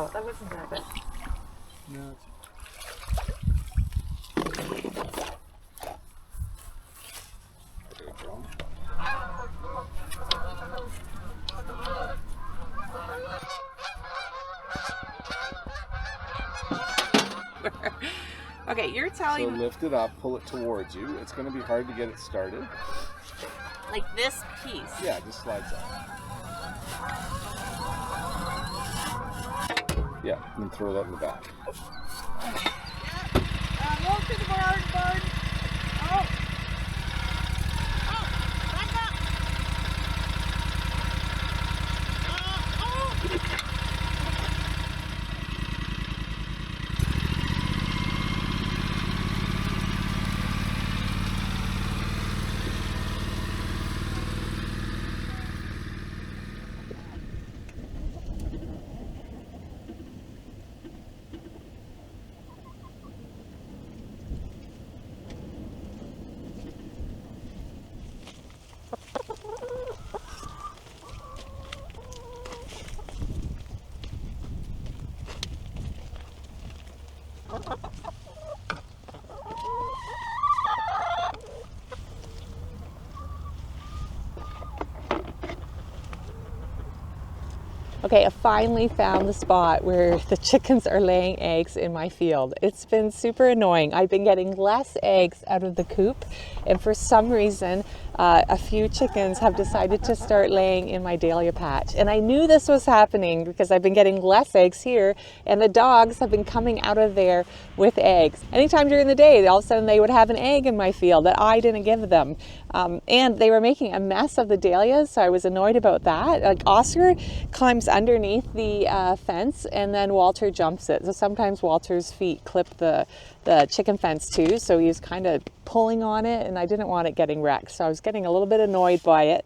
Oh, that wasn't that bad. No, it's Okay, you're telling so lift it up, pull it towards you. It's going to be hard to get it started. like this piece. Yeah, just slides up. Yeah, and throw that in the back. Roll to the barn. Oh. Back up. Okay, I finally found the spot where the chickens are laying eggs in my field. It's been super annoying. I've been getting less eggs out of the coop, and for some reason, a few chickens have decided to start laying in my dahlia patch. And I knew this was happening because I've been getting less eggs here, and the dogs have been coming out of there with eggs. Anytime during the day, all of a sudden they would have an egg in my field that I didn't give them. And they were making a mess of the dahlias, so I was annoyed about that. Like Oscar climbs underneath the fence, and then Walter jumps it. So sometimes Walter's feet clip the chicken fence too, so he's kind of pulling on it, and I didn't want it getting wrecked. So I was getting a little bit annoyed by it.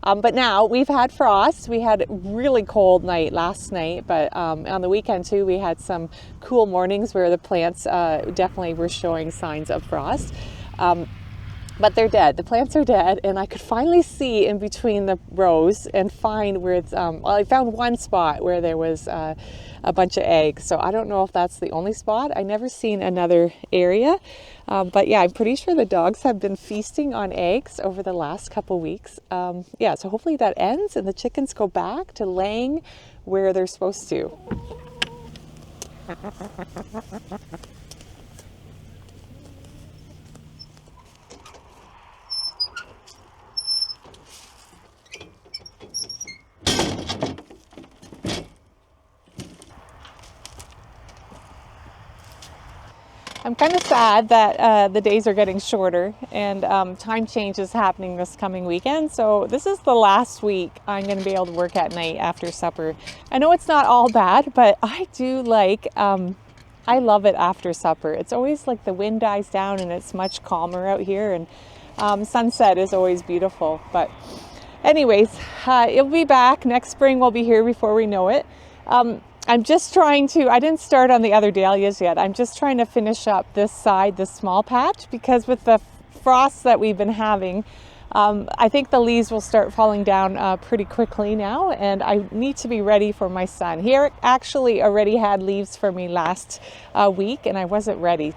But now we've had frost. We had a really cold night last night, but on the weekend too, we had some cool mornings where the plants definitely were showing signs of frost. But they're dead. The plants are dead, and I could finally see in between the rows and find where it's, well, I found one spot where there was a bunch of eggs. So I don't know if that's the only spot. I never seen another area. But yeah, I'm pretty sure the dogs have been feasting on eggs over the last couple weeks. Yeah, so hopefully that ends and the chickens go back to laying where they're supposed to. I'm kind of sad that the days are getting shorter and time change is happening this coming weekend. So this is the last week I'm going to be able to work at night after supper. I know it's not all bad, but I do like, I love it after supper. It's always like the wind dies down and it's much calmer out here, and sunset is always beautiful. But anyways, it'll be back. Next spring we'll be here before we know it. I'm just trying to, I didn't start on the other dahlias yet. I'm just trying to finish up this side, this small patch, because with the frosts that we've been having, I think the leaves will start falling down pretty quickly now, and I need to be ready for my son. He actually already had leaves for me last week, and I wasn't ready.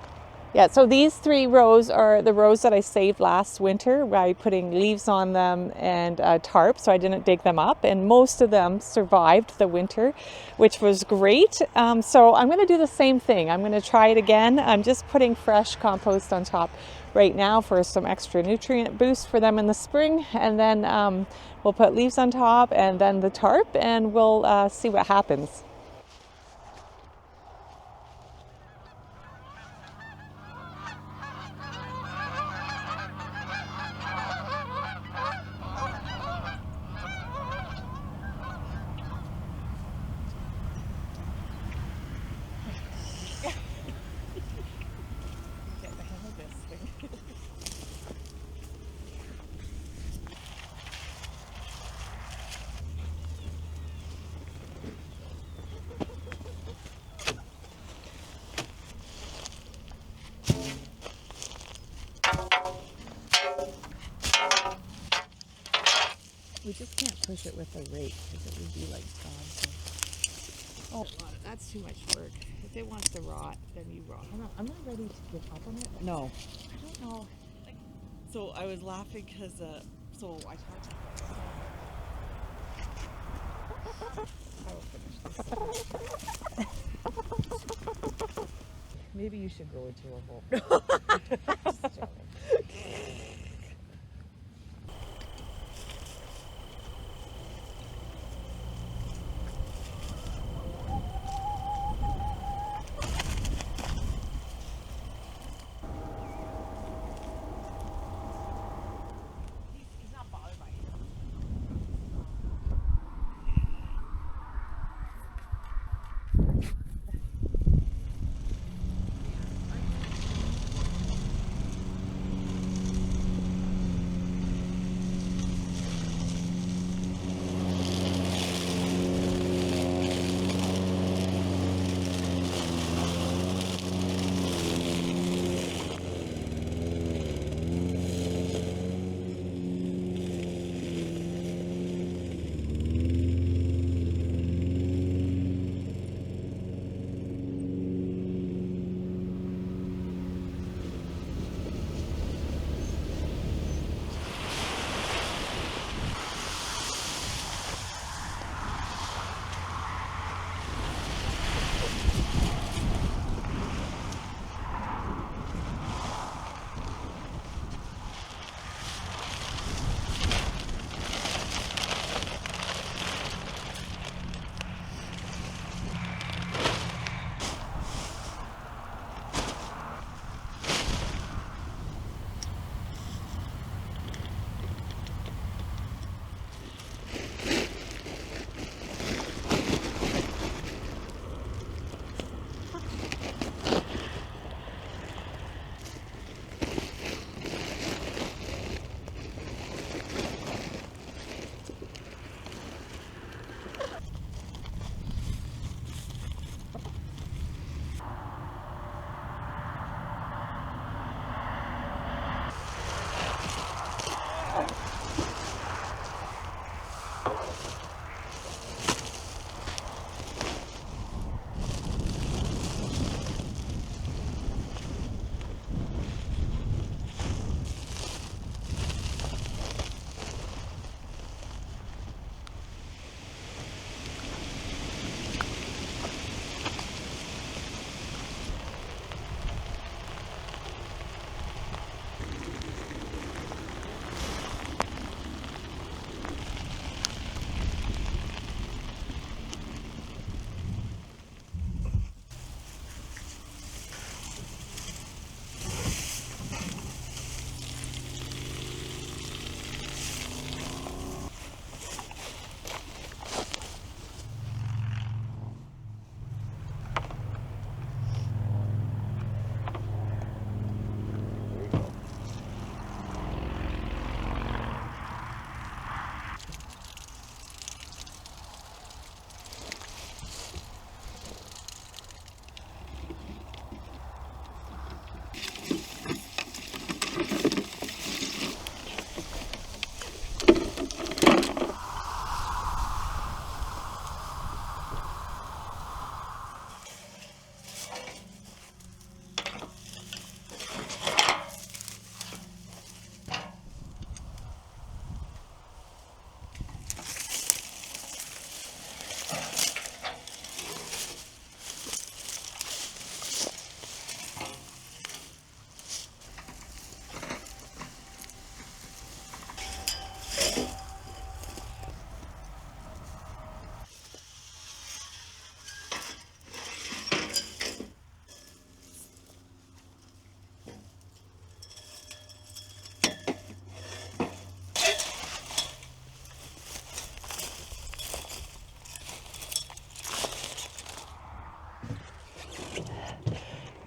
Yeah, so these 3 rows are the rows that I saved last winter by putting leaves on them and tarp, so I didn't dig them up, and most of them survived the winter, which was great. So I'm going to do the same thing. I'm going to try it again. I'm just putting fresh compost on top right now for some extra nutrient boost for them in the spring, and then we'll put leaves on top and then the tarp, and we'll see what happens. We just can't push it with a rake because it would be like God's. Oh, that's too much work. If it wants to rot, then you rot. I'm not ready to give up on it. No. I don't know. Like, So I was laughing because, so I talked to I will finish this. maybe you should grow into a hole. Just joking. He's not bothered by it.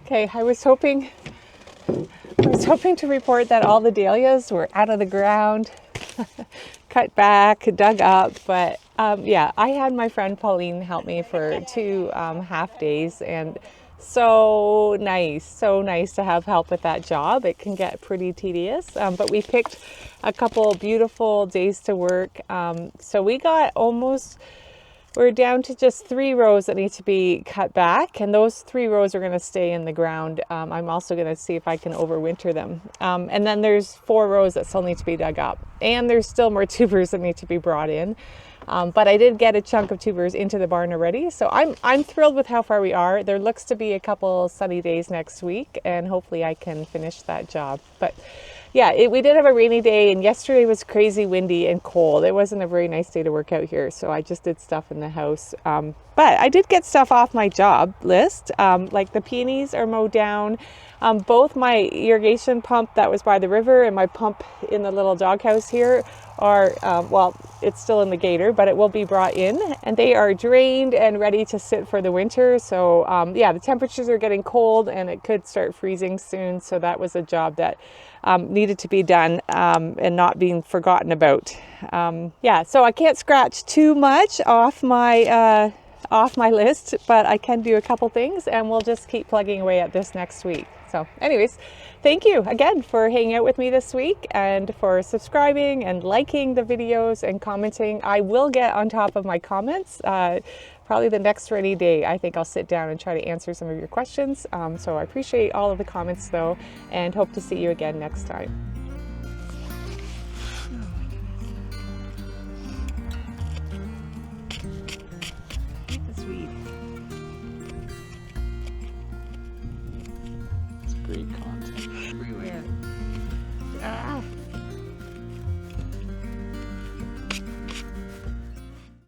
Okay, I was hoping to report that all the dahlias were out of the ground, cut back, dug up, but yeah, I had my friend Pauline help me for 2 half days, and so nice to have help with that job. It can get pretty tedious, but we picked a couple beautiful days to work. So we got almost we're down to just 3 rows that need to be cut back, and those 3 rows are going to stay in the ground. I'm also going to see if I can overwinter them. And then there's 4 rows that still need to be dug up, and there's still more tubers that need to be brought in. But I did get a chunk of tubers into the barn already, so I'm thrilled with how far we are. There looks to be a couple sunny days next week, and hopefully I can finish that job. But yeah, we did have a rainy day, and yesterday was crazy windy and cold. It wasn't a very nice day to work out here, so I just did stuff in the house. But I did get stuff off my job list, like the peonies are mowed down. Both my irrigation pump that was by the river and my pump in the little doghouse here are, well, it's still in the gator, but it will be brought in, and they are drained and ready to sit for the winter. So yeah, the temperatures are getting cold and it could start freezing soon. So that was a job that needed to be done and not being forgotten about. Yeah, so I can't scratch too much off my list, but I can do a couple things, and we'll just keep plugging away at this next week. So anyways, thank you again for hanging out with me this week and for subscribing and liking the videos and commenting. I will get on top of my comments. Probably the next rainy day, I think I'll sit down and try to answer some of your questions. So I appreciate all of the comments though, and hope to see you again next time. Bittersweet. It's great content.